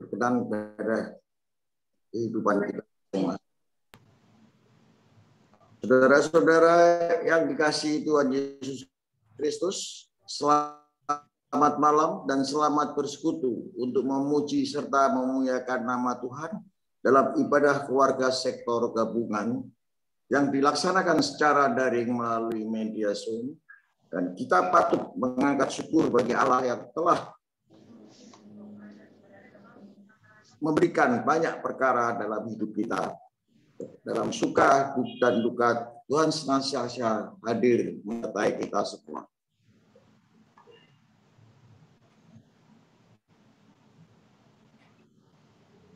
berkenan pada kehidupan kita semua. Saudara-saudara yang dikasihi Tuhan Yesus Kristus, selamat malam dan selamat bersekutu untuk memuji serta memuliakan nama Tuhan dalam ibadah keluarga sektor gabungan yang dilaksanakan secara daring melalui media Zoom. Dan kita patut mengangkat syukur bagi Allah yang telah memberikan banyak perkara dalam hidup kita. Dalam suka dan duka, Tuhan senantiasa hadir menyertai kita semua.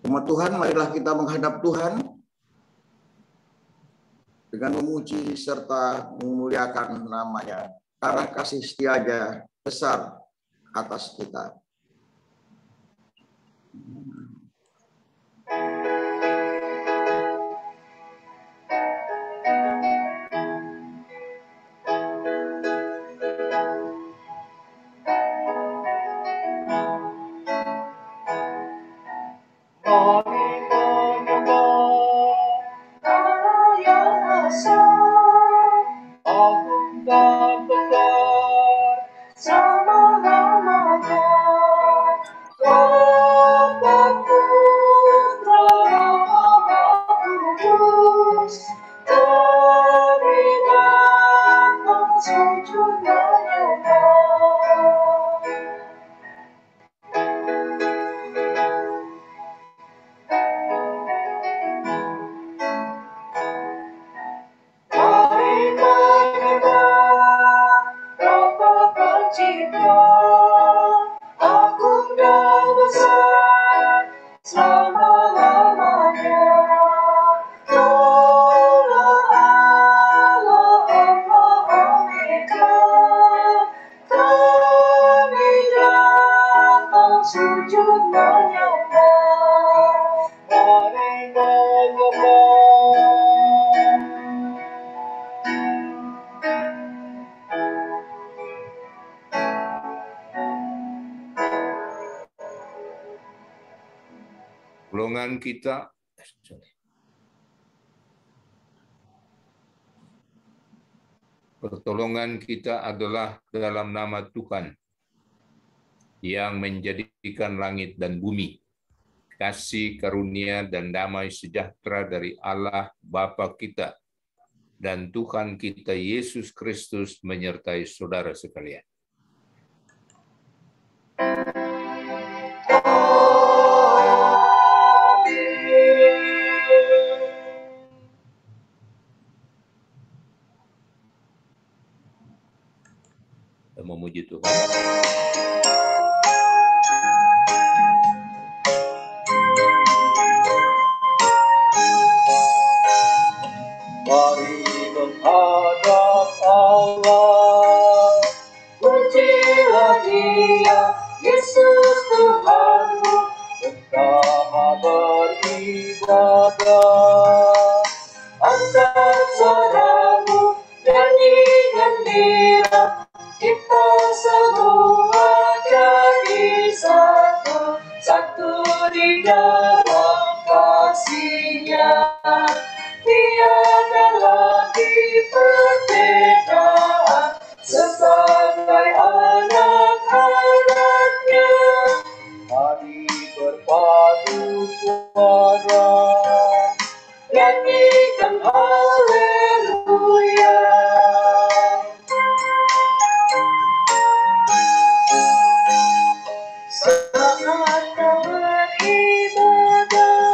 Umat Tuhan, marilah kita menghadap Tuhan dengan memuji serta memuliakan nama-Nya, karena kasih setia-Nya besar atas kita. Pertolongan kita adalah dalam nama Tuhan yang menjadikan langit dan bumi. Kasih karunia dan damai sejahtera dari Allah Bapa kita dan Tuhan kita Yesus Kristus menyertai saudara sekalian. Kita memuji Tuhan. Mari menghadap Allah, pujilah Dia, Yesus Tuhanmu, bersama beribadah. Angkat suaramu, nyanyi gembira, kita semua jadi satu, satu di dalam kasih-Nya. Tiada lagi perbedaan, sebagai anak-anak-Nya. Mari berpadu suara, nyanyikan haleluya. Saat kau beribadah,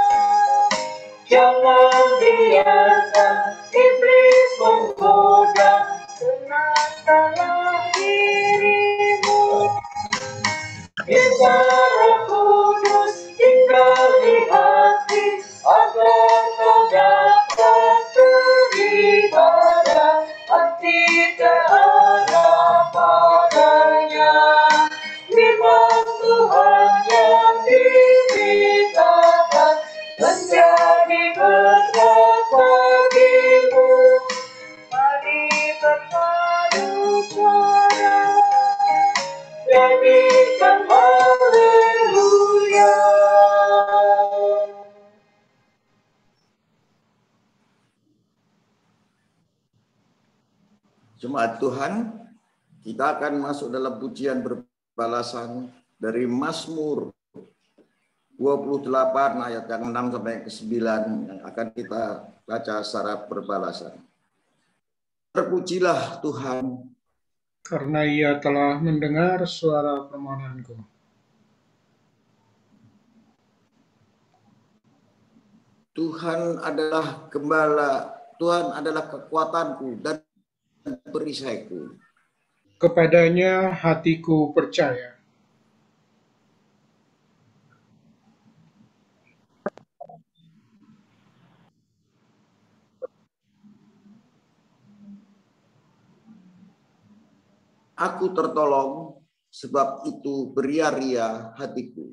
jangan biarkan iblis menggoda. Tenangkanlah dirimu, biar Roh Kudus tinggal di hati, agar kau dapat beribadah, hati terarah padanya. Firman Tuhan yang diberitakan menjadi berkat bagimu. Mari berpadu suara, nyanyikan haleluya. Jemaat Tuhan, kita akan masuk dalam pujian berbalasan dari Mazmur 28 ayat yang 6 sampai ke 9 yang akan kita baca secara berbalasan. Terpujilah Tuhan, karena Ia telah mendengar suara permohonanku. Tuhan adalah gembala, Tuhan adalah kekuatanku dan perisaiku. Kepadanya hatiku percaya. Aku tertolong, sebab itu beria-ria hatiku.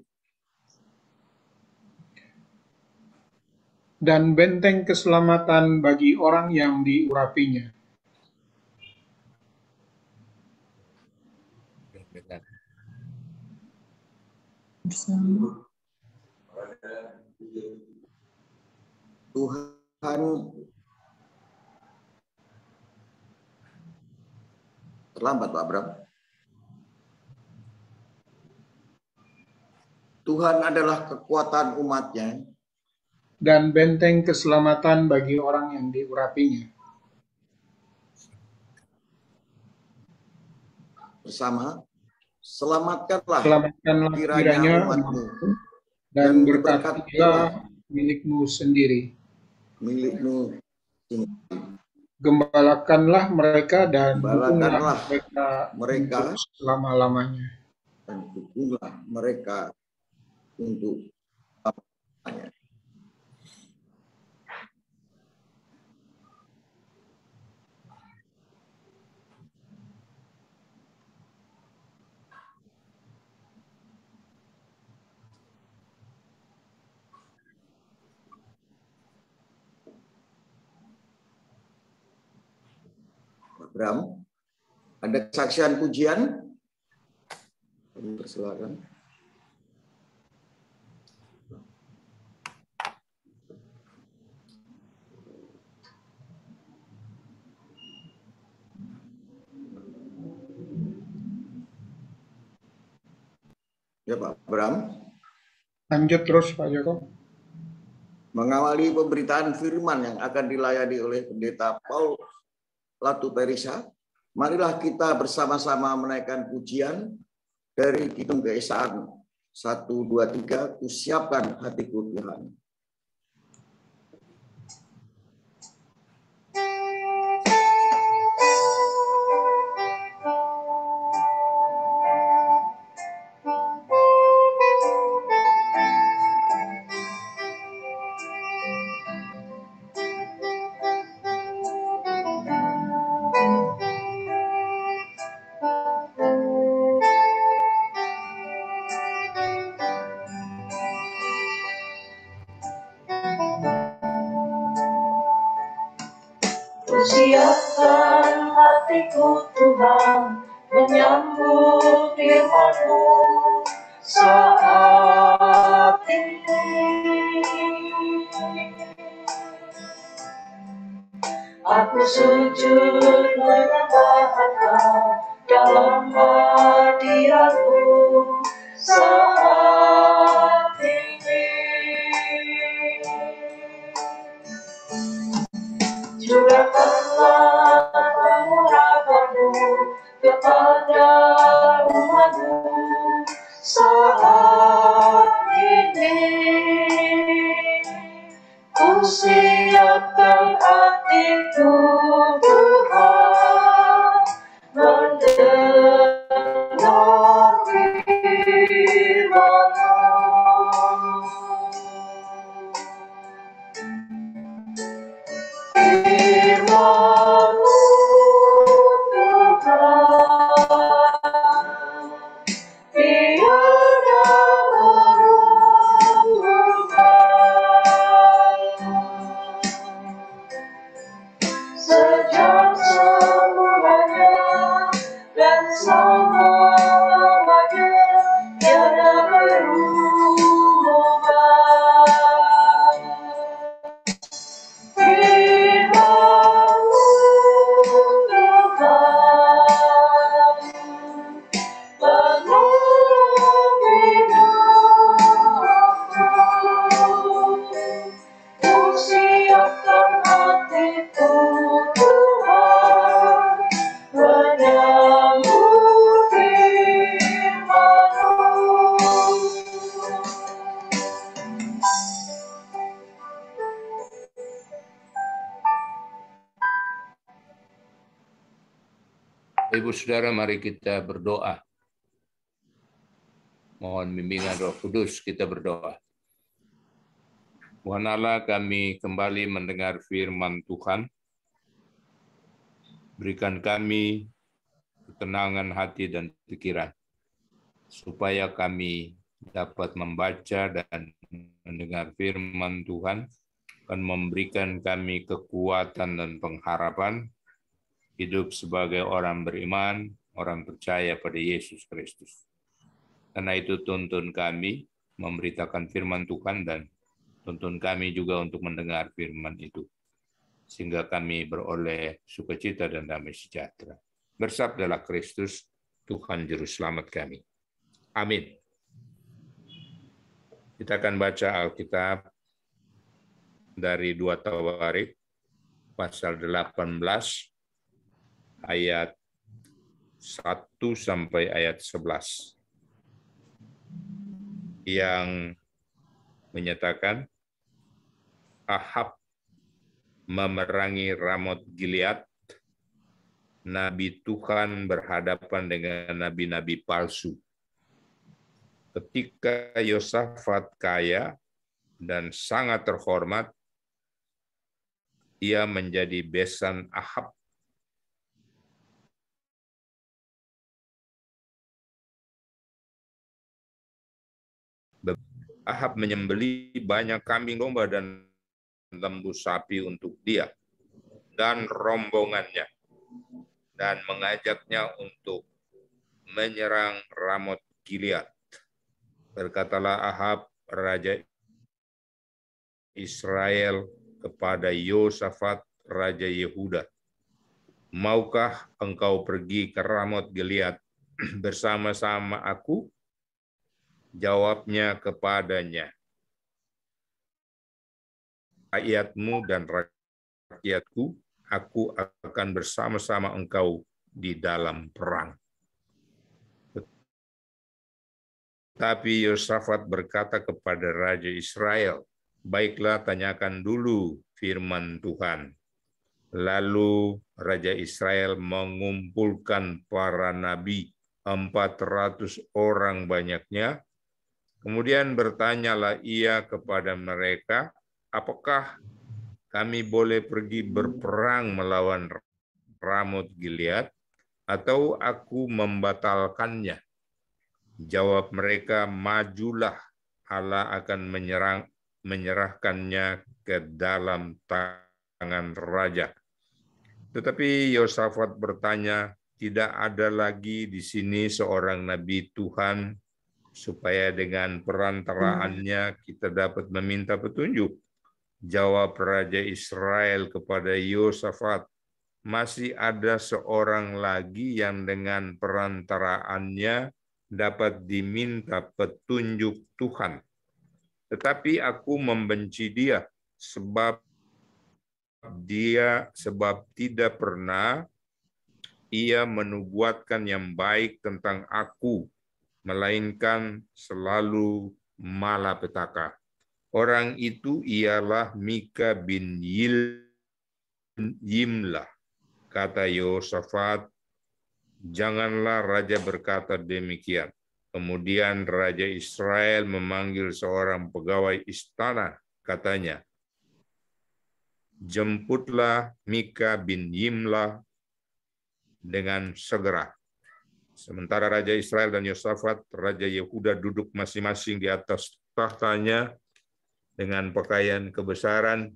Dan benteng keselamatan bagi orang yang diurapinya. Tuhan terlambat, Pak Bram. Tuhan adalah kekuatan umatnya Dan benteng keselamatan bagi orang yang diurapinya. bersama. Selamatkanlah kiranya umatmu dan berkatilah milikmu sendiri. Gembalakanlah mereka dan dukunglah mereka selama-lamanya. Dan dukunglah mereka untuk selamanya. Bram, ada kesaksian pujian? Persilakan. Ya Pak Bram. Lanjut terus Pak Joko. Mengawali pemberitaan firman yang akan dilayani oleh Pendeta Paul Latu Perisa, marilah kita bersama-sama menaikkan pujian dari Kidung Keesaan 1, 2, 3, kusiapkan hatiku Tuhan. Siapkan hatiku Tuhan, menyambut firman-Mu saat ini. Aku sujud menyembah Engkau dalam hadirat-Mu saat ini. Curahkanlah pengurapan-Mu kepada umat-Mu saat ini. Ku siapkan hatiku Tuhan, mendengar firman-Mu. Firman Ibu saudara, mari kita berdoa. Mohon bimbingan Roh Kudus, kita berdoa. Tuhan Allah, kami kembali mendengar firman Tuhan. Berikan kami ketenangan hati dan pikiran, supaya kami dapat membaca dan mendengar firman Tuhan, akan memberikan kami kekuatan dan pengharapan, hidup sebagai orang beriman, orang percaya pada Yesus Kristus. Karena itu tuntun kami memberitakan firman Tuhan dan tuntun kami juga untuk mendengar firman itu, sehingga kami beroleh sukacita dan damai sejahtera. Bersabdalah Kristus, Tuhan Juru Selamat kami. Amin. Kita akan baca Alkitab dari 2 Tawarik, pasal 18, ayat 1 sampai ayat 11. Yang menyatakan, Ahab memerangi Ramot Gilead, Nabi Tuhan berhadapan dengan nabi-nabi palsu. Ketika Yosafat kaya dan sangat terhormat, ia menjadi besan Ahab. Ahab menyembelih banyak kambing domba dan lembu sapi untuk dia dan rombongannya, dan mengajaknya untuk menyerang Ramot Gilead. Berkatalah Ahab, raja Israel, kepada Yosafat, raja Yehuda, maukah engkau pergi ke Ramot Gilead bersama-sama aku? Jawabnya kepadanya, rakyatmu dan rakyatku, aku akan bersama-sama engkau di dalam perang. Tapi Yosafat berkata kepada Raja Israel, baiklah, tanyakan dulu firman Tuhan. Lalu Raja Israel mengumpulkan para nabi, 400 orang banyaknya. Kemudian bertanyalah ia kepada mereka, apakah kami boleh pergi berperang melawan Ramot Gilead, atau aku membatalkannya? Jawab mereka, majulah, Allah akan menyerahkannya ke dalam tangan raja. Tetapi Yosafat bertanya, tidak ada lagi di sini seorang nabi Tuhan, supaya dengan perantaraannya kita dapat meminta petunjuk. Jawab Raja Israel kepada Yosafat, masih ada seorang lagi yang dengan perantaraannya dapat diminta petunjuk Tuhan. Tetapi aku membenci dia, sebab tidak pernah ia menubuatkan yang baik tentang aku, melainkan selalu malapetaka. Orang itu ialah Mika bin Yimlah. Kata Yosafat, janganlah raja berkata demikian. Kemudian Raja Israel memanggil seorang pegawai istana, katanya, jemputlah Mika bin Yimlah dengan segera. Sementara Raja Israel dan Yosafat, Raja Yehuda, duduk masing-masing di atas tahtanya dengan pakaian kebesaran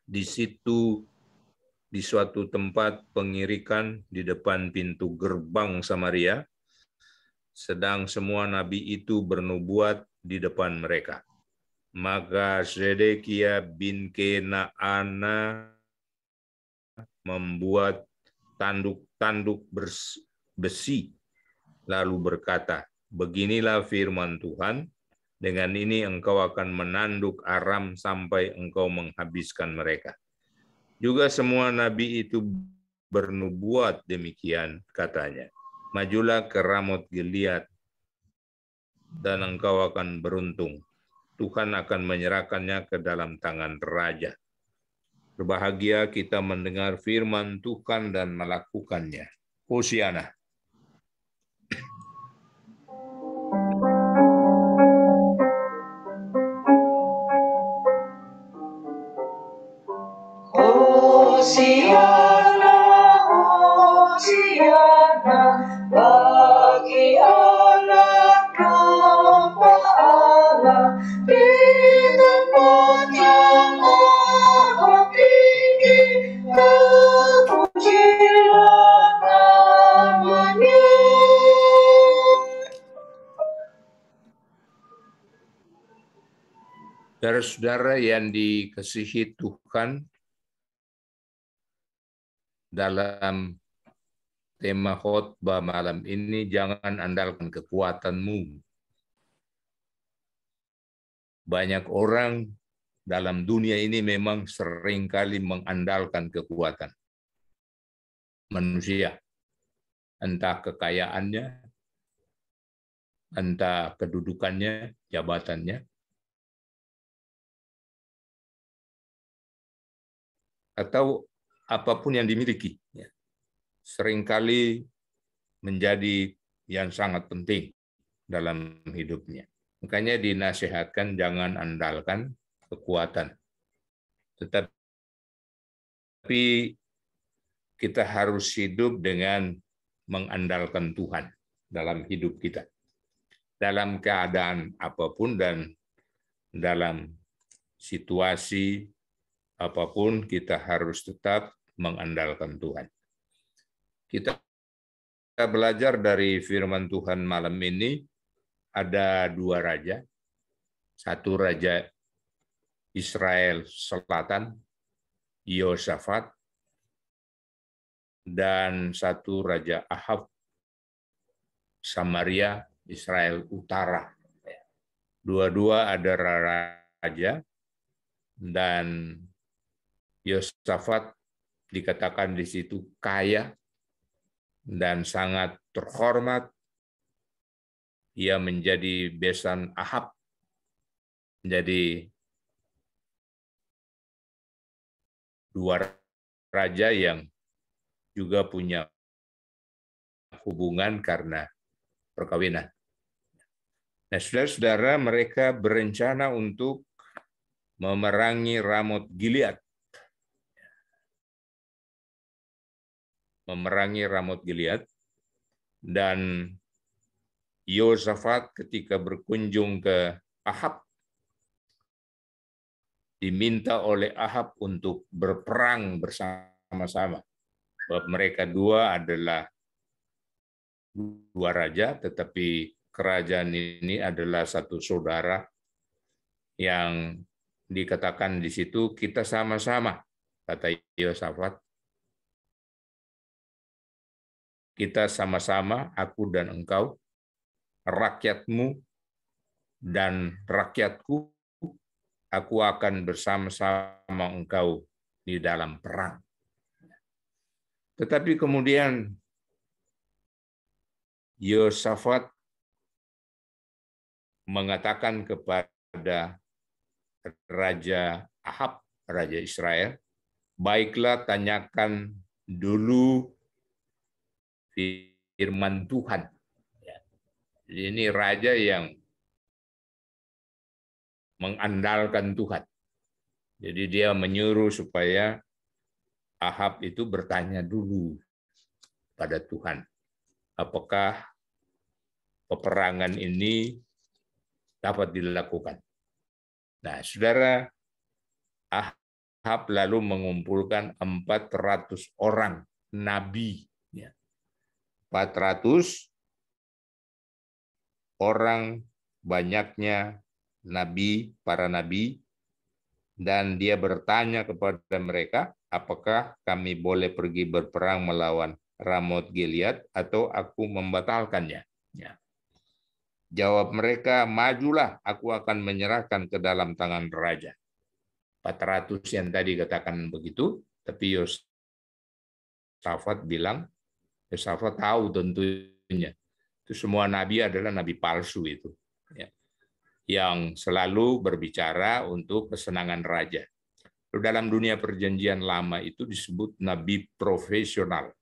di situ, di suatu tempat pengirikan di depan pintu gerbang Samaria, sedang semua nabi itu bernubuat di depan mereka. Maka Zedekia bin Kenaana membuat tanduk-tanduk besi, lalu berkata, beginilah firman Tuhan, dengan ini engkau akan menanduk Aram sampai engkau menghabiskan mereka. Juga semua nabi itu bernubuat demikian, katanya. Majulah ke Ramot Gilead, dan engkau akan beruntung. Tuhan akan menyerahkannya ke dalam tangan raja. Berbahagia kita mendengar firman Tuhan dan melakukannya. Hosiana. Hosiana, Hosiana, bagi anak domba Allah di tempat yang maha tinggi, terpujilah namanya. Saudara-saudara yang dikasihi Tuhan, dalam tema khotbah malam ini, jangan andalkan kekuatanmu. Banyak orang dalam dunia ini memang seringkali mengandalkan kekuatan manusia, entah kekayaannya, entah kedudukannya, jabatannya, atau apapun yang dimiliki. Seringkali menjadi yang sangat penting dalam hidupnya. Makanya dinasihatkan jangan andalkan kekuatan. Tetapi kita harus hidup dengan mengandalkan Tuhan dalam hidup kita. Dalam keadaan apapun dan dalam situasi apapun, kita harus tetap mengandalkan Tuhan. Kita belajar dari firman Tuhan malam ini, ada dua raja. Satu raja Israel Selatan, Yosafat, dan satu raja Ahab, Samaria, Israel Utara. Dua-dua adalah raja, dan Yosafat dikatakan di situ kaya dan sangat terhormat. Ia menjadi besan Ahab. Jadi dua raja yang juga punya hubungan karena perkawinan. Nah, saudara-saudara, mereka berencana untuk memerangi Ramot Gilead. Memerangi Ramot Gilead, dan Yosafat ketika berkunjung ke Ahab diminta oleh Ahab untuk berperang bersama-sama. Sebab mereka dua adalah dua raja, tetapi kerajaan ini adalah satu saudara yang dikatakan di situ kita sama-sama, kata Yosafat. Kita sama-sama, aku dan engkau, rakyatmu dan rakyatku, aku akan bersama-sama engkau di dalam perang. Tetapi kemudian Yosafat mengatakan kepada Raja Ahab, Raja Israel, baiklah tanyakan dulu firman Tuhan. Jadi ini raja yang mengandalkan Tuhan. Jadi dia menyuruh supaya Ahab itu bertanya dulu pada Tuhan, apakah peperangan ini dapat dilakukan. Nah, saudara, Ahab lalu mengumpulkan 400 orang nabi. 400 orang, banyaknya nabi, para nabi, dan dia bertanya kepada mereka, apakah kami boleh pergi berperang melawan Ramot Gilead atau aku membatalkannya? Jawab mereka, majulah, aku akan menyerahkan ke dalam tangan raja. 400 yang tadi katakan begitu, tapi Yosafat bilang, Yosafat tahu tentunya, itu semua nabi adalah nabi palsu itu, yang selalu berbicara untuk kesenangan raja. Dalam dunia perjanjian lama itu disebut nabi profesional.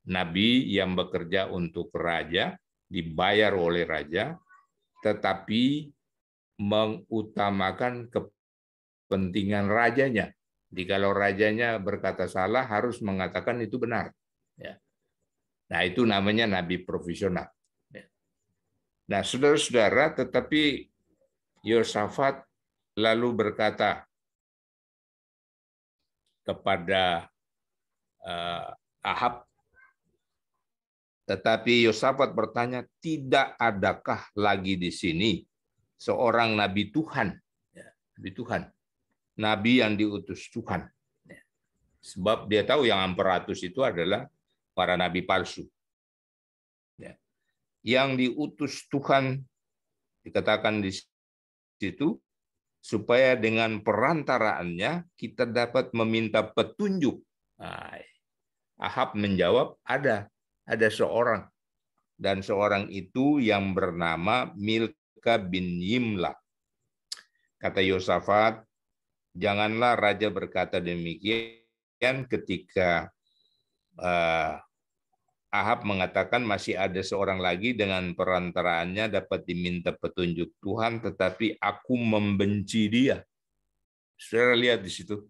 nabi yang bekerja untuk raja, dibayar oleh raja, tetapi mengutamakan kepentingan rajanya. Jadi kalau rajanya berkata salah, harus mengatakan itu benar. Ya. Nah, itu namanya nabi profesional. Ya. Nah, saudara-saudara, tetapi Yosafat lalu berkata kepada Ahab, tetapi Yosafat bertanya, tidak adakah lagi di sini seorang nabi Tuhan? Ya, nabi Tuhan. Nabi yang diutus Tuhan. Sebab dia tahu yang 400 itu adalah para nabi palsu. Yang diutus Tuhan, dikatakan di situ, supaya dengan perantaraannya kita dapat meminta petunjuk. Nah, Ahab menjawab, ada seorang. Dan seorang itu yang bernama Milka bin Yimla. Kata Yosafat, janganlah raja berkata demikian ketika Ahab mengatakan masih ada seorang lagi dengan perantaraannya dapat diminta petunjuk Tuhan, tetapi aku membenci dia. Saudara lihat di situ.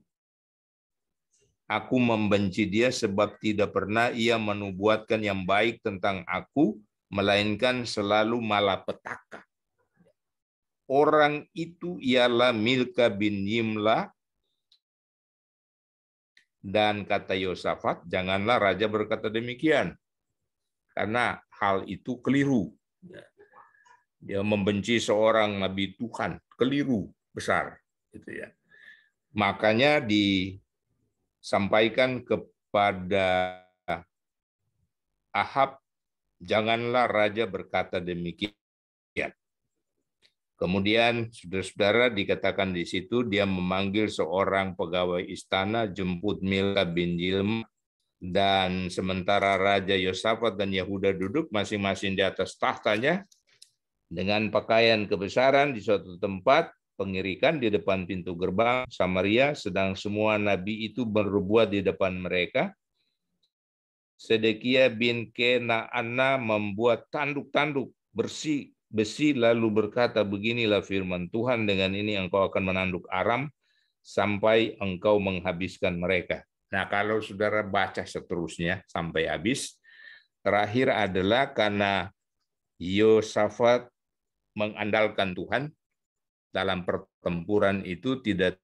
Aku membenci dia sebab tidak pernah ia menubuatkan yang baik tentang aku, melainkan selalu malapetaka. Orang itu ialah Milka bin Yimla. Dan kata Yosafat, janganlah raja berkata demikian. Karena hal itu keliru. Dia membenci seorang nabi Tuhan, keliru besar. Gitu ya. Makanya disampaikan kepada Ahab, janganlah raja berkata demikian. Kemudian saudara-saudara dikatakan di situ dia memanggil seorang pegawai istana jemput Milka bin Yilma, dan sementara Raja Yosafat dan Yehuda duduk masing-masing di atas tahtanya dengan pakaian kebesaran di suatu tempat pengirikan di depan pintu gerbang Samaria, sedang semua nabi itu berbuat di depan mereka. Sedekia bin Kenaana membuat tanduk-tanduk besi lalu berkata, beginilah firman Tuhan, dengan ini engkau akan menanduk Aram sampai engkau menghabiskan mereka. Nah, kalau saudara baca seterusnya sampai habis, terakhir adalah karena Yosafat mengandalkan Tuhan, dalam pertempuran itu tidak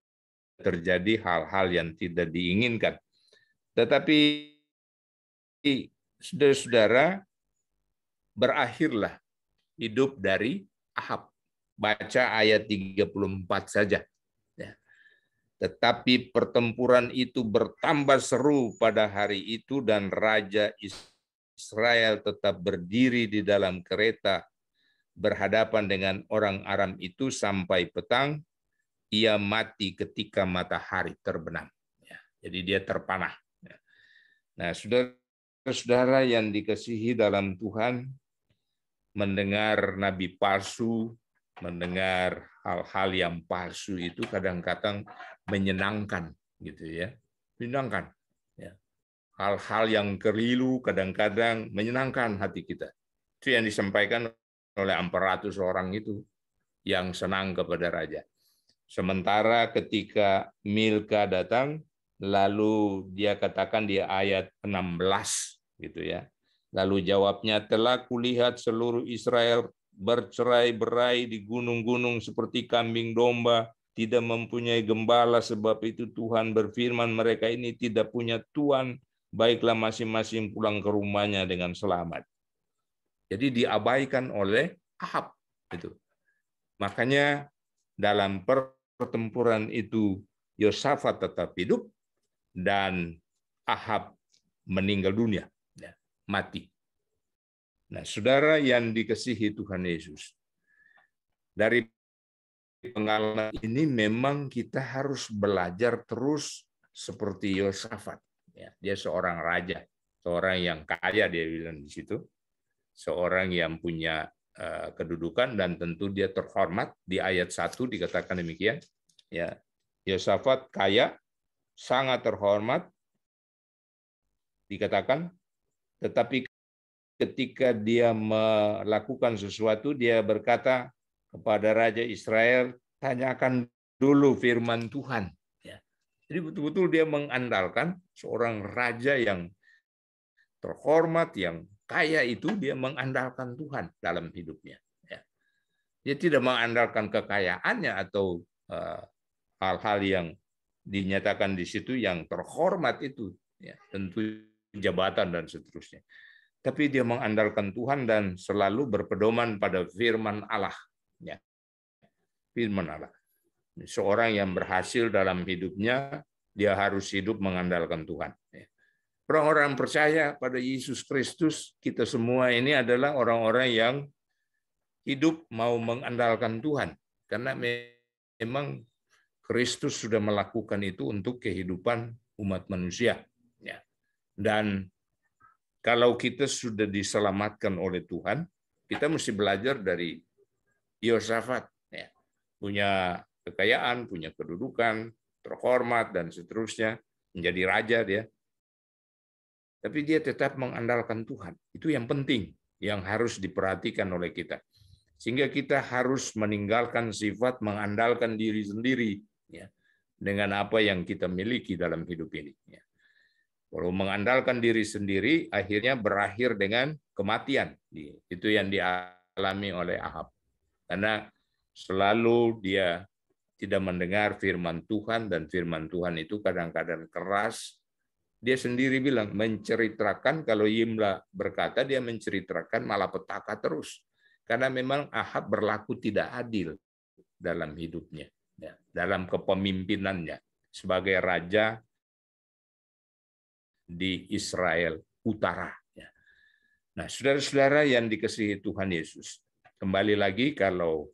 terjadi hal-hal yang tidak diinginkan. Tetapi saudara-saudara, berakhirlah hidup dari Ahab. Baca ayat 34 saja. Ya. Tetapi pertempuran itu bertambah seru pada hari itu, dan Raja Israel tetap berdiri di dalam kereta berhadapan dengan orang Aram itu sampai petang. Ia mati ketika matahari terbenam. Ya. Jadi dia terpanah. Ya. Nah, saudara-saudara yang dikasihi dalam Tuhan, mendengar nabi palsu, mendengar hal-hal yang palsu itu kadang-kadang menyenangkan, gitu ya, menyenangkan. Ya. Hal-hal yang keliru kadang-kadang menyenangkan hati kita. Itu yang disampaikan oleh 400 orang itu yang senang kepada raja. Sementara ketika Milka datang, lalu dia katakan di ayat 16, gitu ya. Lalu jawabnya, telah kulihat seluruh Israel bercerai-berai di gunung-gunung seperti kambing domba, tidak mempunyai gembala, sebab itu Tuhan berfirman, mereka ini tidak punya Tuhan, baiklah masing-masing pulang ke rumahnya dengan selamat. Jadi diabaikan oleh Ahab. Itu. Makanya dalam pertempuran itu Yosafat tetap hidup dan Ahab meninggal dunia. Mati. Nah, saudara yang dikasihi Tuhan Yesus, dari pengalaman ini memang kita harus belajar terus seperti Yosafat. Ya, dia seorang raja, seorang yang kaya, dia bilang di situ, seorang yang punya kedudukan dan tentu dia terhormat. Di ayat 1 dikatakan demikian. Ya, Yosafat kaya, sangat terhormat, dikatakan. Tetapi ketika dia melakukan sesuatu, dia berkata kepada Raja Israel, tanyakan dulu firman Tuhan. Ya. Jadi betul-betul dia mengandalkan seorang raja yang terhormat, yang kaya itu, dia mengandalkan Tuhan dalam hidupnya. Ya. Dia tidak mengandalkan kekayaannya atau hal-hal yang dinyatakan di situ yang terhormat itu, ya, tentu jabatan dan seterusnya. Tapi dia mengandalkan Tuhan dan selalu berpedoman pada firman Allah. Ya. Firman Allah. Seorang yang berhasil dalam hidupnya, dia harus hidup mengandalkan Tuhan. Orang-orang percaya pada Yesus Kristus, kita semua ini adalah orang-orang yang hidup mau mengandalkan Tuhan. Karena memang Kristus sudah melakukan itu untuk kehidupan umat manusia. Ya. Dan kalau kita sudah diselamatkan oleh Tuhan, kita mesti belajar dari Yosafat. Ya. Punya kekayaan, punya kedudukan, terhormat, dan seterusnya. Menjadi raja dia. Tapi dia tetap mengandalkan Tuhan. Itu yang penting, yang harus diperhatikan oleh kita. Sehingga kita harus meninggalkan sifat mengandalkan diri sendiri, ya, dengan apa yang kita miliki dalam hidup ini. Ya. Kalau mengandalkan diri sendiri, akhirnya berakhir dengan kematian. Itu yang dialami oleh Ahab. Karena selalu dia tidak mendengar firman Tuhan, dan firman Tuhan itu kadang-kadang keras. Dia sendiri bilang, menceritakan, kalau Yimla berkata, dia menceritakan malapetaka terus. Karena memang Ahab berlaku tidak adil dalam hidupnya, ya, dalam kepemimpinannya sebagai raja di Israel Utara. Nah, saudara-saudara yang dikasihi Tuhan Yesus, kembali lagi kalau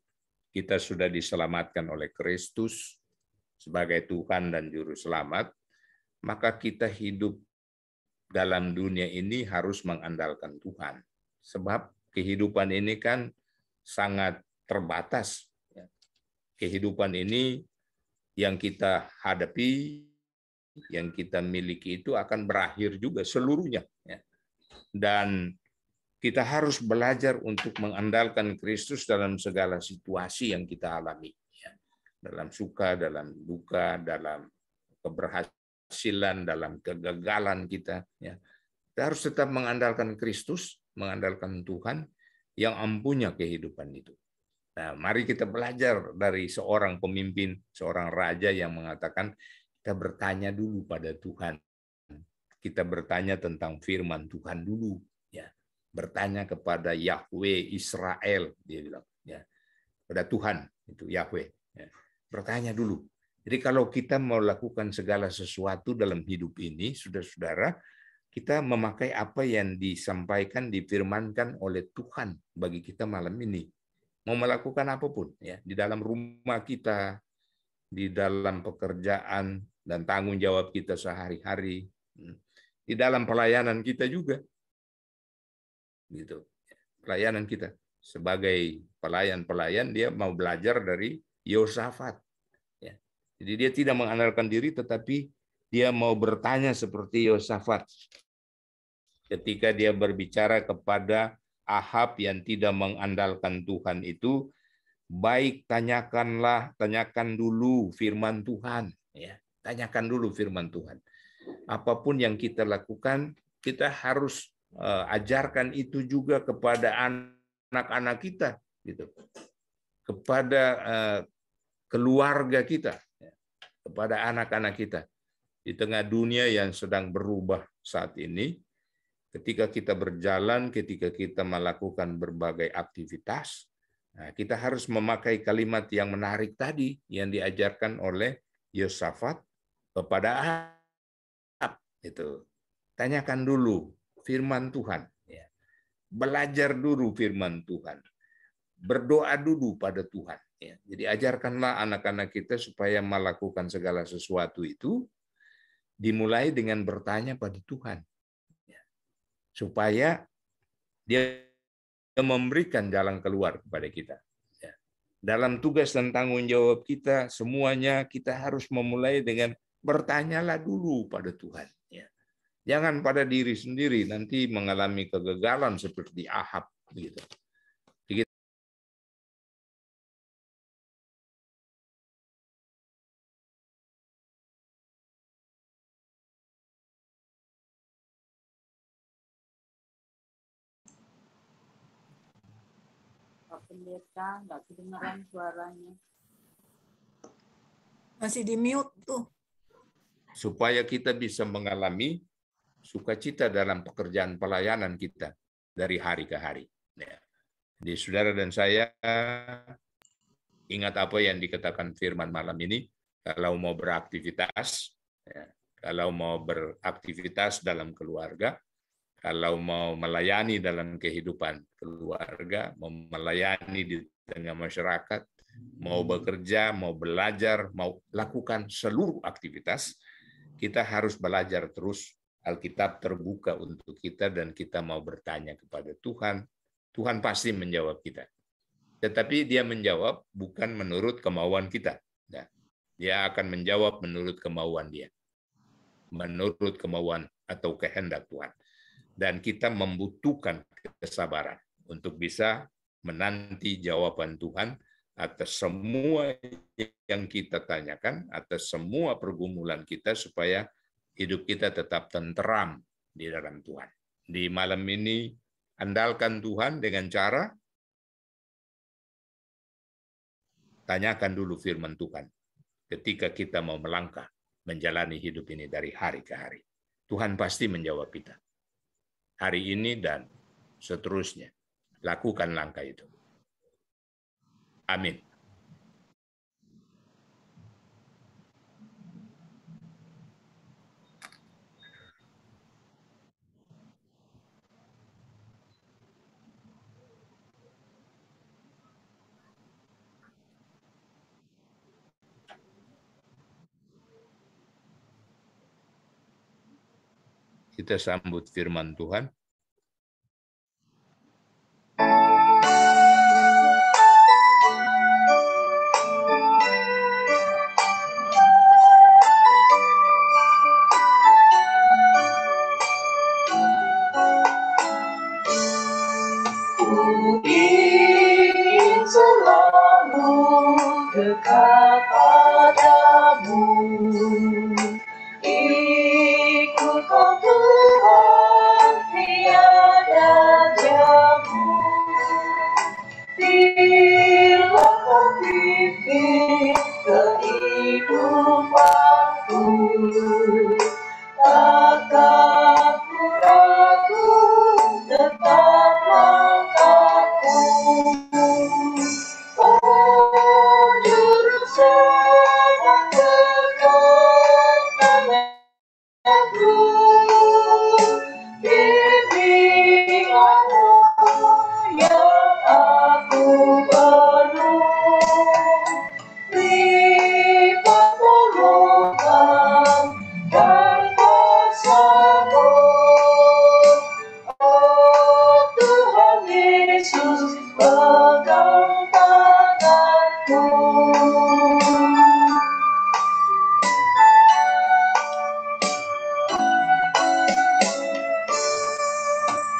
kita sudah diselamatkan oleh Kristus sebagai Tuhan dan Juru Selamat, maka kita hidup dalam dunia ini harus mengandalkan Tuhan. Sebab kehidupan ini kan sangat terbatas. Kehidupan ini yang kita hadapi, yang kita miliki itu akan berakhir juga seluruhnya. Dan kita harus belajar untuk mengandalkan Kristus dalam segala situasi yang kita alami. Dalam suka, dalam duka, dalam keberhasilan, dalam kegagalan kita. Kita harus tetap mengandalkan Kristus, mengandalkan Tuhan yang ampunya kehidupan itu. Nah, mari kita belajar dari seorang pemimpin, seorang raja yang mengatakan, kita bertanya dulu pada Tuhan. Kita bertanya tentang firman Tuhan dulu. Ya. Bertanya kepada Yahweh Israel, dia bilang. Ya. Pada Tuhan, itu Yahweh. Ya. Bertanya dulu. Jadi kalau kita mau lakukan segala sesuatu dalam hidup ini, saudara-saudara, kita memakai apa yang disampaikan, difirmankan oleh Tuhan bagi kita malam ini. Mau melakukan apapun, ya, di dalam rumah kita, di dalam pekerjaan dan tanggung jawab kita sehari-hari, di dalam pelayanan kita juga, gitu. Pelayanan kita sebagai pelayan-pelayan, dia mau belajar dari Yosafat. Ya. Jadi dia tidak mengandalkan diri, tetapi dia mau bertanya seperti Yosafat. Ketika dia berbicara kepada Ahab yang tidak mengandalkan Tuhan itu, baik tanyakan dulu firman Tuhan. Ya. Tanyakan dulu firman Tuhan. Apapun yang kita lakukan, kita harus ajarkan itu juga kepada anak-anak kita, gitu. Kepada keluarga kita, kepada anak-anak kita. Di tengah dunia yang sedang berubah saat ini, ketika kita berjalan, ketika kita melakukan berbagai aktivitas, nah, kita harus memakai kalimat yang menarik tadi yang diajarkan oleh Yosafat kepada Ahab. Itu. Tanyakan dulu firman Tuhan. Belajar dulu firman Tuhan. Berdoa dulu pada Tuhan. Jadi ajarkanlah anak-anak kita supaya melakukan segala sesuatu itu dimulai dengan bertanya pada Tuhan. Supaya dia memberikan jalan keluar kepada kita. Dalam tugas dan tanggung jawab kita, semuanya kita harus memulai dengan bertanyalah dulu pada Tuhan. Jangan pada diri sendiri, nanti mengalami kegagalan seperti Ahab gitu. Pak Pendeta, nggak kedengeran suaranya. Masih di mute tuh. Supaya kita bisa mengalami sukacita dalam pekerjaan pelayanan kita dari hari ke hari. Ya. Jadi saudara dan saya ingat apa yang dikatakan firman malam ini, kalau mau beraktivitas, ya, kalau mau beraktivitas dalam keluarga, kalau mau melayani dalam kehidupan keluarga, mau melayani di tengah masyarakat, mau bekerja, mau belajar, mau lakukan seluruh aktivitas, kita harus belajar terus. Alkitab terbuka untuk kita dan kita mau bertanya kepada Tuhan. Tuhan pasti menjawab kita. Tetapi dia menjawab bukan menurut kemauan kita. Nah, dia akan menjawab menurut kemauan dia. Menurut kemauan atau kehendak Tuhan. Dan kita membutuhkan kesabaran untuk bisa menanti jawaban Tuhan atas semua yang kita tanyakan, atas semua pergumulan kita, supaya hidup kita tetap tenteram di dalam Tuhan. Di malam ini, andalkan Tuhan dengan cara tanyakan dulu firman Tuhan ketika kita mau melangkah menjalani hidup ini dari hari ke hari. Tuhan pasti menjawab kita. Hari ini dan seterusnya. Lakukan langkah itu. Amin. Kita sambut firman Tuhan. Ingin selalu dekat padamu, ikut kau Tuhan tiada jamu. Bila kau pimpin kehidupanku, takkan ku ragu tetap langkahku. Oh, juru selamat dekat aku, bimbing aku yang aku perlu. Lipat perlukan dan kuasa-Mu. Oh Tuhan Yesus, pegang tanganku.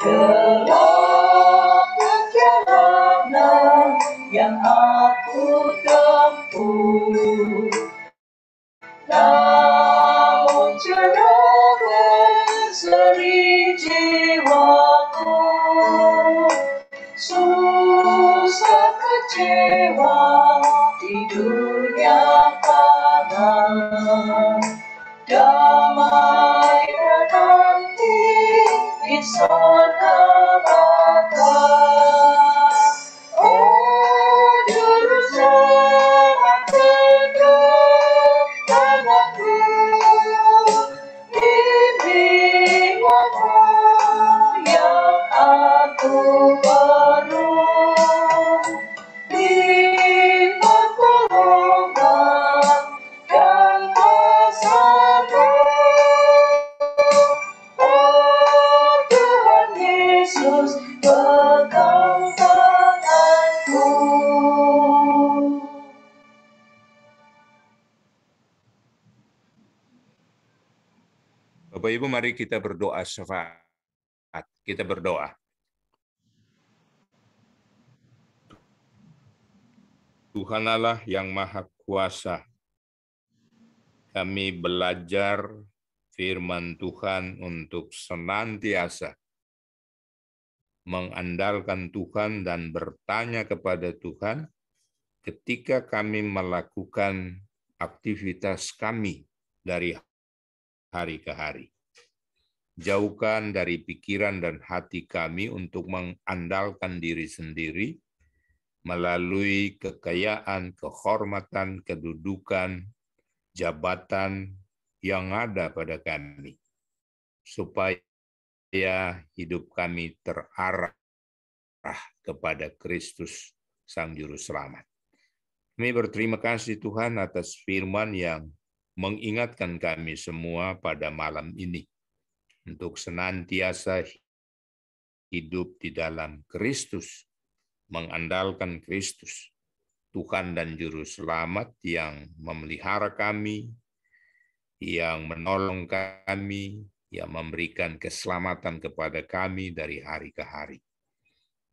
Gelap perjalanan yang aku tempuh, namun cerah berseri jiwaku. Susah kecewa di dunia panas, damai menanti di sana baka. Oh, juru selamat dekat aku, bimbing aku yang aku perlu. Lipat perlindungan dan kuasa-Mu. Oh Tuhan Yesus, Bapak Ibu, mari kita berdoa syafaat. Kita berdoa. Tuhan Allah yang Maha Kuasa, kami belajar firman Tuhan untuk senantiasa mengandalkan Tuhan dan bertanya kepada Tuhan ketika kami melakukan aktivitas kami dari hari ke hari. Jauhkan dari pikiran dan hati kami untuk mengandalkan diri sendiri melalui kekayaan, kehormatan, kedudukan, jabatan yang ada pada kami, supaya hidup kami terarah kepada Kristus, Sang Juru Selamat. Kami berterima kasih Tuhan atas firman yang mengingatkan kami semua pada malam ini, untuk senantiasa hidup di dalam Kristus, mengandalkan Kristus, Tuhan dan Juru Selamat yang memelihara kami, yang menolong kami, yang memberikan keselamatan kepada kami dari hari ke hari.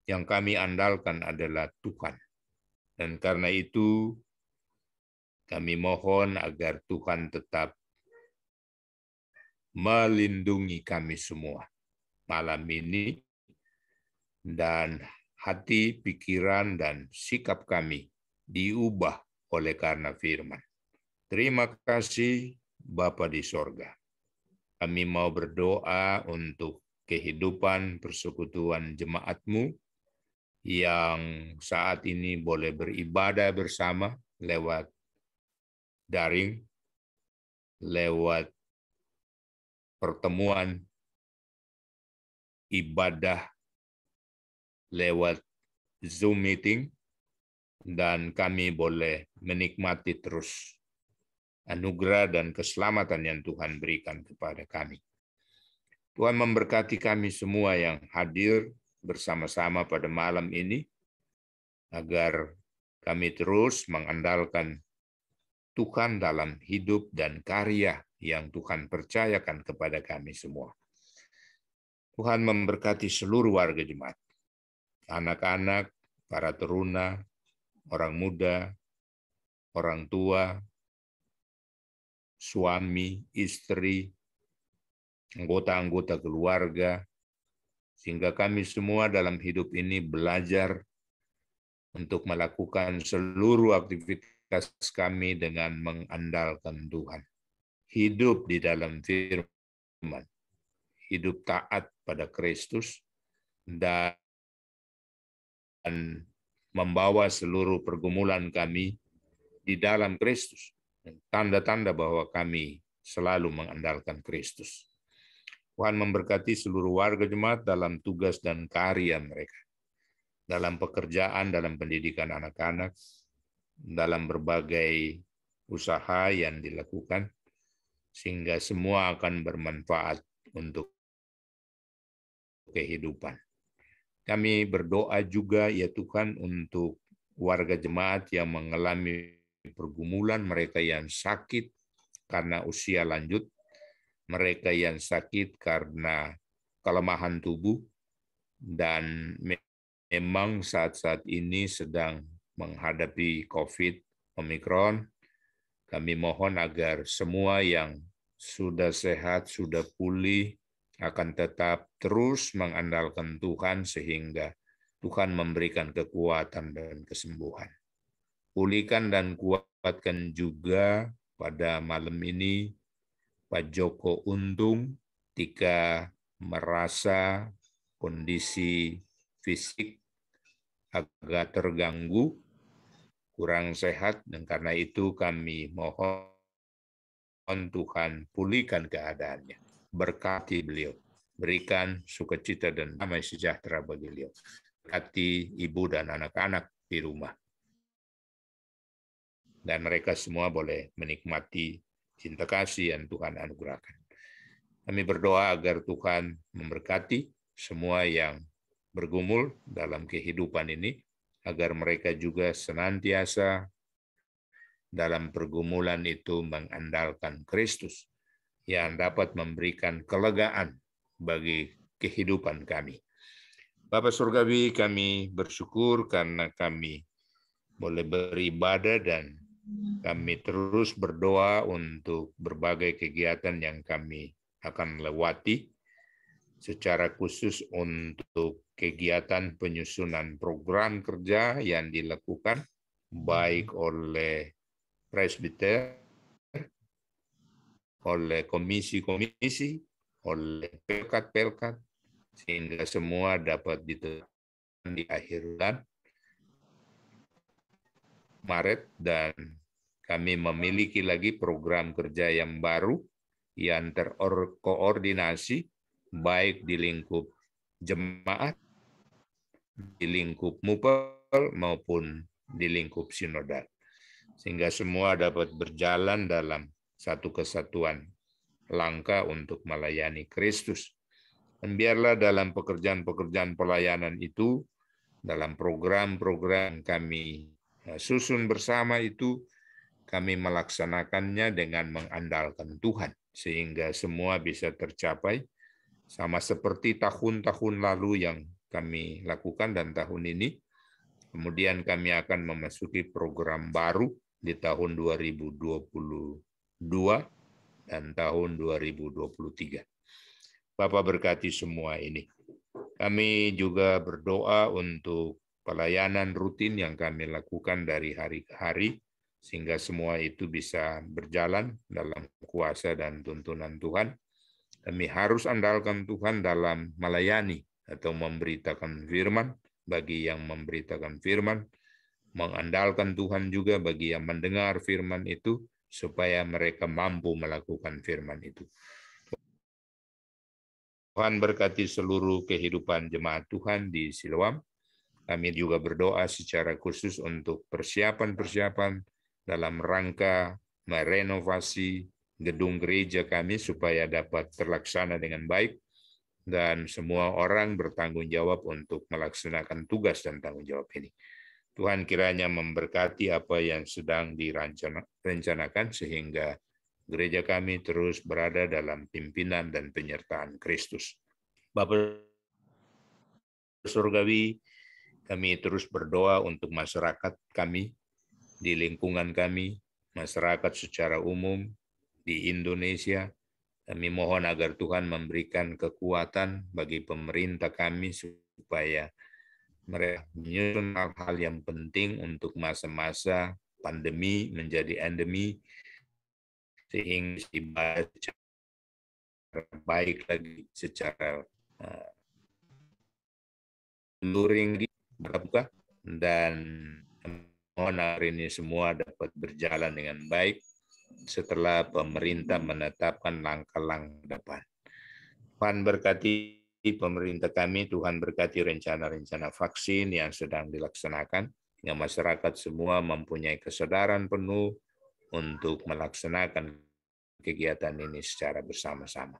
Yang kami andalkan adalah Tuhan. Dan karena itu, kami mohon agar Tuhan tetap melindungi kami semua malam ini, dan hati, pikiran, dan sikap kami diubah oleh karena firman. Terima kasih Bapa di sorga. Kami mau berdoa untuk kehidupan persekutuan jemaat-Mu yang saat ini boleh beribadah bersama lewat daring, lewat pertemuan ibadah lewat Zoom meeting, dan kami boleh menikmati terus anugerah dan keselamatan yang Tuhan berikan kepada kami. Tuhan memberkati kami semua yang hadir bersama-sama pada malam ini, agar kami terus mengandalkan Tuhan dalam hidup dan karya yang Tuhan percayakan kepada kami semua. Tuhan memberkati seluruh warga jemaat, anak-anak, para teruna, orang muda, orang tua, suami, istri, anggota-anggota keluarga, sehingga kami semua dalam hidup ini belajar untuk melakukan seluruh aktivitas kami dengan mengandalkan Tuhan. Hidup di dalam firman, hidup taat pada Kristus, dan membawa seluruh pergumulan kami di dalam Kristus. Tanda-tanda bahwa kami selalu mengandalkan Kristus. Tuhan memberkati seluruh warga jemaat dalam tugas dan karya mereka, dalam pekerjaan, dalam pendidikan anak-anak, dalam berbagai usaha yang dilakukan, sehingga semua akan bermanfaat untuk kehidupan. Kami berdoa juga ya Tuhan untuk warga jemaat yang mengalami pergumulan, mereka yang sakit karena usia lanjut, mereka yang sakit karena kelemahan tubuh, dan memang saat-saat ini sedang menghadapi COVID Omikron. Kami mohon agar semua yang sudah sehat, sudah pulih, akan tetap terus mengandalkan Tuhan sehingga Tuhan memberikan kekuatan dan kesembuhan. Pulihkan dan kuatkan juga pada malam ini Pak Joko Untung jika merasa kondisi fisik agak terganggu, kurang sehat, dan karena itu kami mohon Tuhan pulihkan keadaannya. Berkati beliau, berikan sukacita dan damai sejahtera bagi beliau. Berkati ibu dan anak-anak di rumah. Dan mereka semua boleh menikmati cinta kasih yang Tuhan anugerahkan. Kami berdoa agar Tuhan memberkati semua yang bergumul dalam kehidupan ini, agar mereka juga senantiasa dalam pergumulan itu mengandalkan Kristus, yang dapat memberikan kelegaan bagi kehidupan kami. Bapa Surgawi, kami bersyukur karena kami boleh beribadah dan kami terus berdoa untuk berbagai kegiatan yang kami akan lewati, secara khusus untuk kegiatan penyusunan program kerja yang dilakukan baik oleh presbiter, oleh komisi-komisi, oleh pelkat-pelkat, sehingga semua dapat ditetapkan di akhir bulan Maret, dan kami memiliki lagi program kerja yang baru yang terkoordinasi baik di lingkup jemaat, di lingkup MUPEL maupun di lingkup sinodal, sehingga semua dapat berjalan dalam satu kesatuan langkah untuk melayani Kristus. Dan biarlah dalam pekerjaan-pekerjaan pelayanan itu, dalam program-program kami susun bersama itu, kami melaksanakannya dengan mengandalkan Tuhan, sehingga semua bisa tercapai, sama seperti tahun-tahun lalu yang kami lakukan dan tahun ini. Kemudian kami akan memasuki program baru di tahun 2022 dan tahun 2023. Bapak berkati semua ini. Kami juga berdoa untuk pelayanan rutin yang kami lakukan dari hari ke hari, sehingga semua itu bisa berjalan dalam kuasa dan tuntunan Tuhan. Kami harus andalkan Tuhan dalam melayani atau memberitakan firman bagi yang memberitakan firman, mengandalkan Tuhan juga bagi yang mendengar firman itu, supaya mereka mampu melakukan firman itu. Tuhan berkati seluruh kehidupan jemaat Tuhan di Siloam. Kami juga berdoa secara khusus untuk persiapan-persiapan dalam rangka merenovasi gedung gereja kami supaya dapat terlaksana dengan baik, dan semua orang bertanggung jawab untuk melaksanakan tugas dan tanggung jawab ini. Tuhan kiranya memberkati apa yang sedang direncanakan sehingga gereja kami terus berada dalam pimpinan dan penyertaan Kristus. Bapa Surgawi, kami terus berdoa untuk masyarakat kami, di lingkungan kami, masyarakat secara umum, di Indonesia. Kami mohon agar Tuhan memberikan kekuatan bagi pemerintah kami supaya mereka menyusun hal-hal yang penting untuk masa-masa pandemi menjadi endemi, sehingga ibadah secara baik lagi, secara luring berbuka, dan mohon hari ini semua dapat berjalan dengan baik setelah pemerintah menetapkan langkah-langkah depan. Tuhan berkati pemerintah kami, Tuhan berkati rencana-rencana vaksin yang sedang dilaksanakan, yang masyarakat semua mempunyai kesadaran penuh untuk melaksanakan kegiatan ini secara bersama-sama.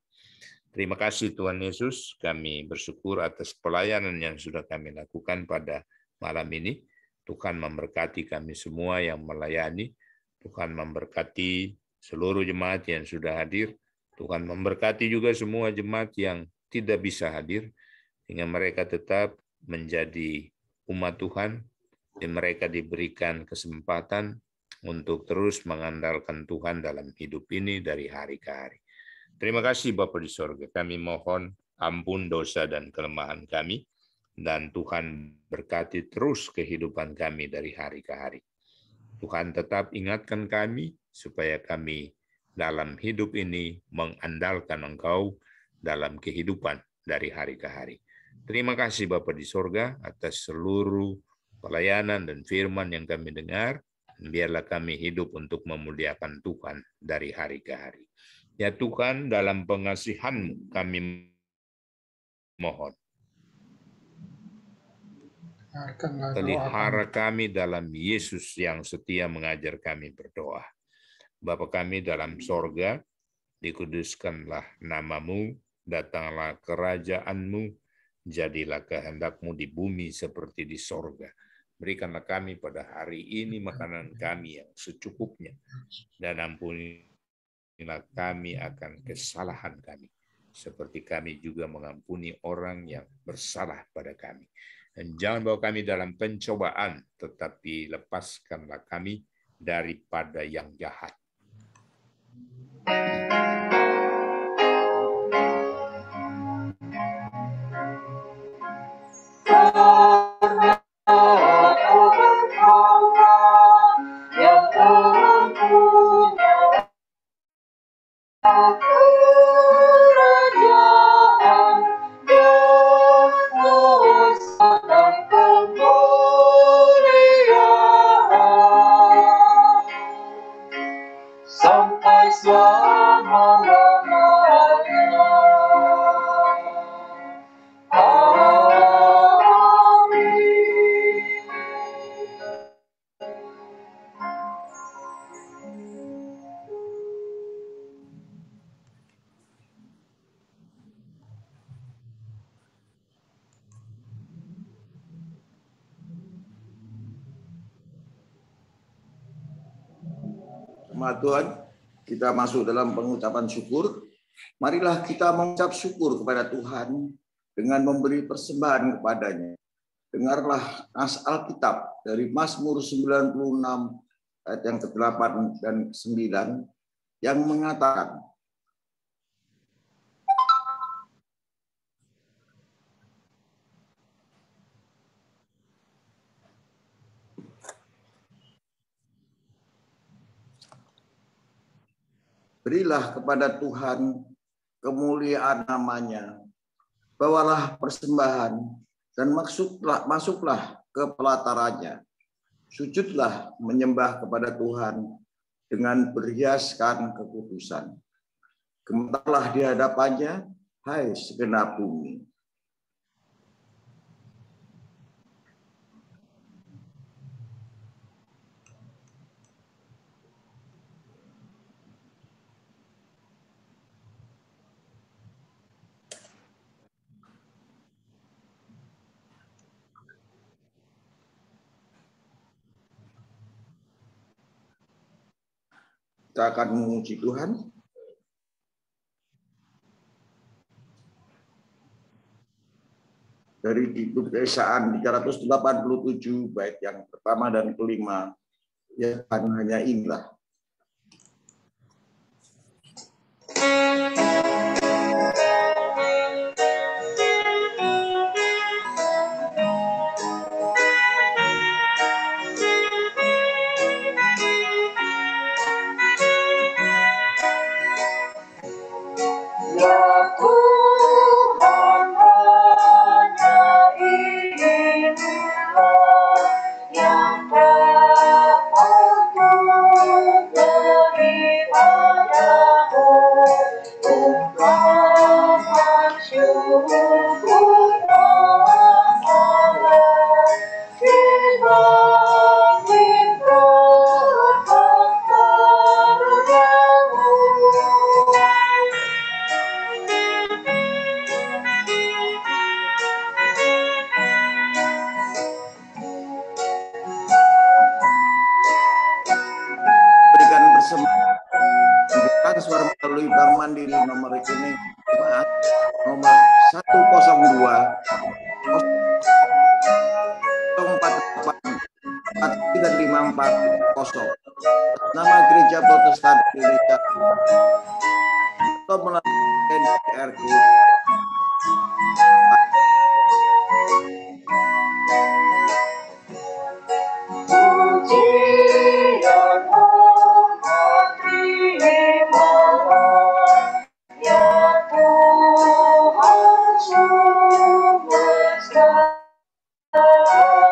Terima kasih Tuhan Yesus, kami bersyukur atas pelayanan yang sudah kami lakukan pada malam ini. Tuhan memberkati kami semua yang melayani, Tuhan memberkati seluruh jemaat yang sudah hadir, Tuhan memberkati juga semua jemaat yang tidak bisa hadir, sehingga mereka tetap menjadi umat Tuhan, dan mereka diberikan kesempatan untuk terus mengandalkan Tuhan dalam hidup ini dari hari ke hari. Terima kasih Bapa di sorga, kami mohon ampun dosa dan kelemahan kami, dan Tuhan berkati terus kehidupan kami dari hari ke hari. Tuhan tetap ingatkan kami supaya kami dalam hidup ini mengandalkan Engkau dalam kehidupan dari hari ke hari. Terima kasih Bapa di sorga atas seluruh pelayanan dan firman yang kami dengar. Biarlah kami hidup untuk memuliakan Tuhan dari hari ke hari. Ya Tuhan, dalam pengasihan-Mu kami mohon. Pelihara kami dalam Yesus yang setia mengajar kami berdoa. Bapa kami dalam sorga, dikuduskanlah nama-Mu, datanglah kerajaan-Mu, jadilah kehendak-Mu di bumi seperti di sorga. Berikanlah kami pada hari ini makanan kami yang secukupnya, dan ampuni Ampunilah kami akan kesalahan kami, seperti kami juga mengampuni orang yang bersalah pada kami. Dan jangan bawa kami dalam pencobaan, tetapi lepaskanlah kami daripada yang jahat. Kerajaan dan kuasa dan kemuliaan sampai selama-lamanya. Jemaat Tuhan, kita masuk dalam pengucapan syukur. Marilah kita mengucap syukur kepada Tuhan dengan memberi persembahan kepadanya. Dengarlah nas Alkitab dari Mazmur 96 ayat yang ke-8 dan 9 yang mengatakan, berilah kepada Tuhan kemuliaan namanya, bawalah persembahan dan masuklah ke pelatarannya. Sujudlah menyembah kepada Tuhan dengan berhiaskan kekudusan. Gemetarlah di hadapannya, hai segenap bumi. Kita akan memuji Tuhan. Dari Keesaan 387 bait yang pertama dan kelima, ya kan hanya inilah. Ya Tuhan, hanya inilah yang dapat beri padamu ungkapan syukur Allah dibanding berkat karuniamu. Berikan persembahan transfer melalui Bank Mandiri nomor rekening jemaat nomor 102 048 dan 540 nama Gereja Protestan Indonesia atau melalui NPR Group. Pujian terimalah ya Tuhan semesta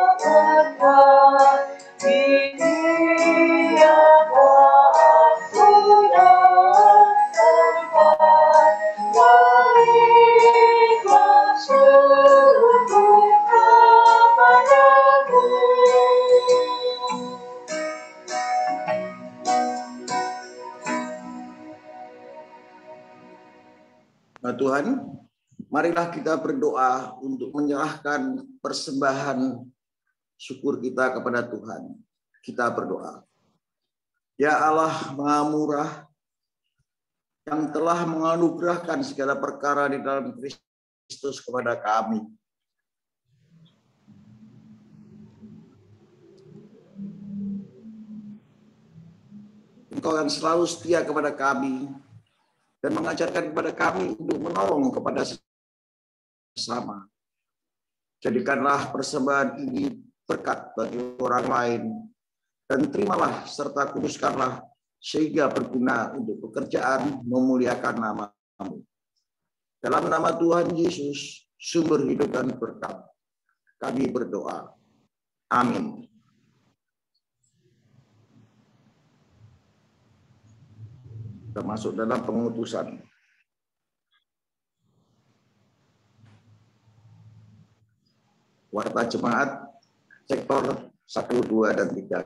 berkat di tiap waktu dan tempat. Berilah syukur kepadamu. Nah, Tuhan, marilah kita berdoa untuk menyerahkan persembahan syukur kita kepada Tuhan. Kita berdoa. Ya Allah Maha Murah, yang telah menganugerahkan segala perkara di dalam Kristus kepada kami. Engkau yang selalu setia kepada kami dan mengajarkan kepada kami untuk menolong kepada sesama. Jadikanlah persembahan ini berkat bagi orang lain dan terimalah serta kuduskanlah sehingga berguna untuk pekerjaan memuliakan nama-Mu. Dalam nama Tuhan Yesus, sumber hidup dan berkat, kami berdoa. Amin. Kita masuk dalam pengutusan. Warta Jemaat sektor 1, 2, dan 3.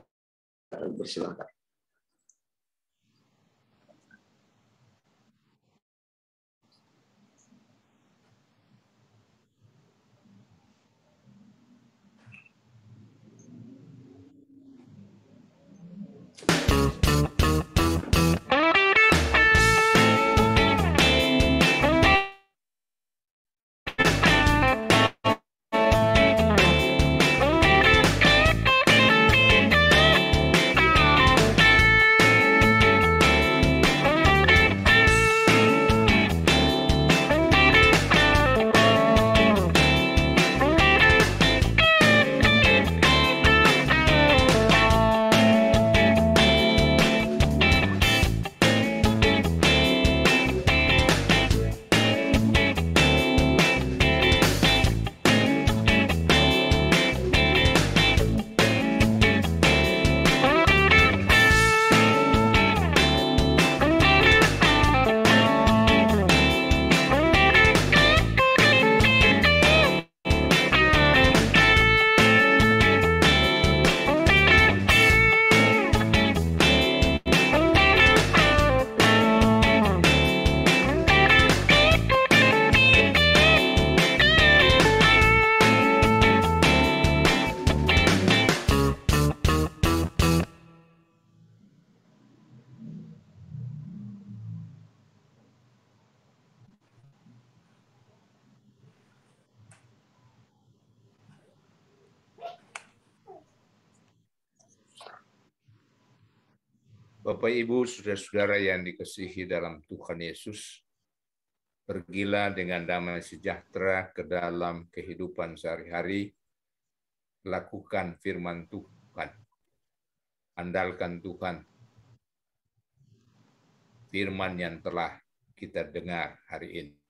Bersilakan. Bapak, Ibu, saudara-saudara yang dikasihi dalam Tuhan Yesus, pergilah dengan damai sejahtera ke dalam kehidupan sehari-hari, lakukan firman Tuhan, andalkan Tuhan, firman yang telah kita dengar hari ini.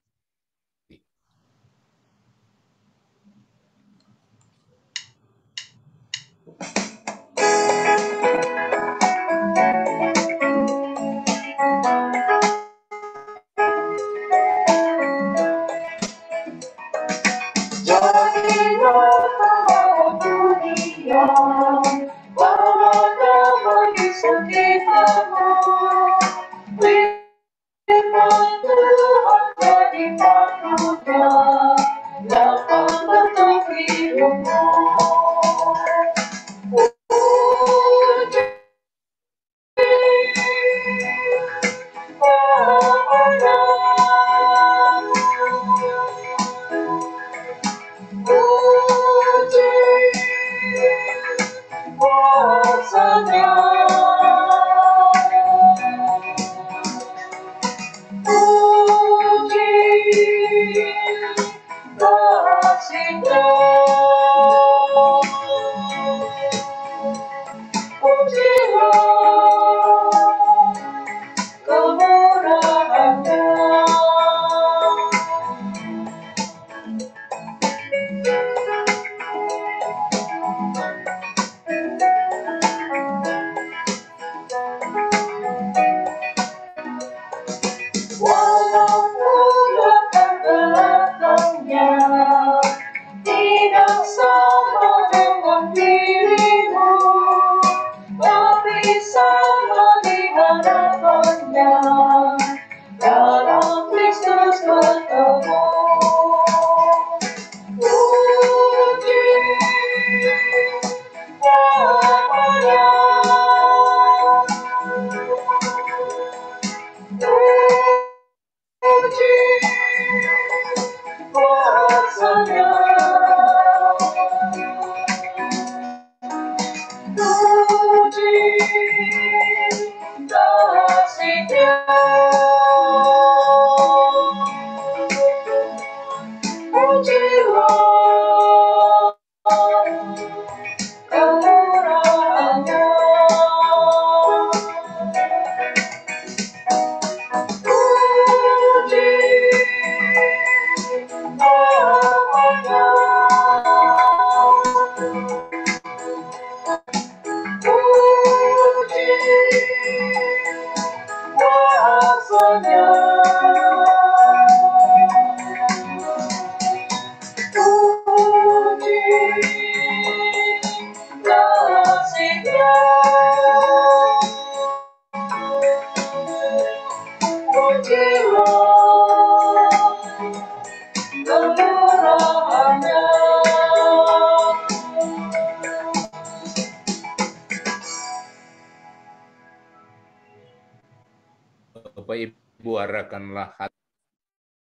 Bapak Ibu, arahkanlah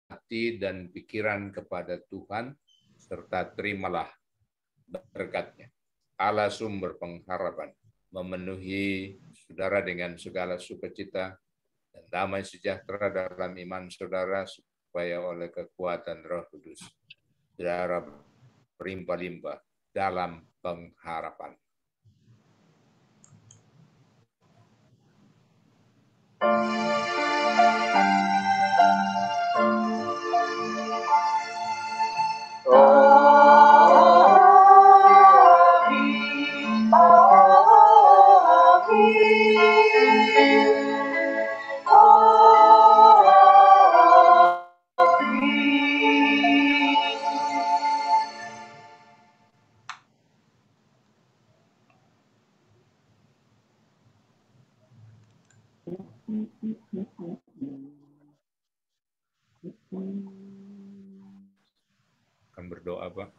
hati dan pikiran kepada Tuhan, serta terimalah berkat-Nya. Allah sumber pengharapan, memenuhi saudara dengan segala sukacita dan damai sejahtera dalam iman saudara, supaya oleh kekuatan Roh Kudus, saudara berlimpah-limpah dalam pengharapan. Akan berdoa, Pak.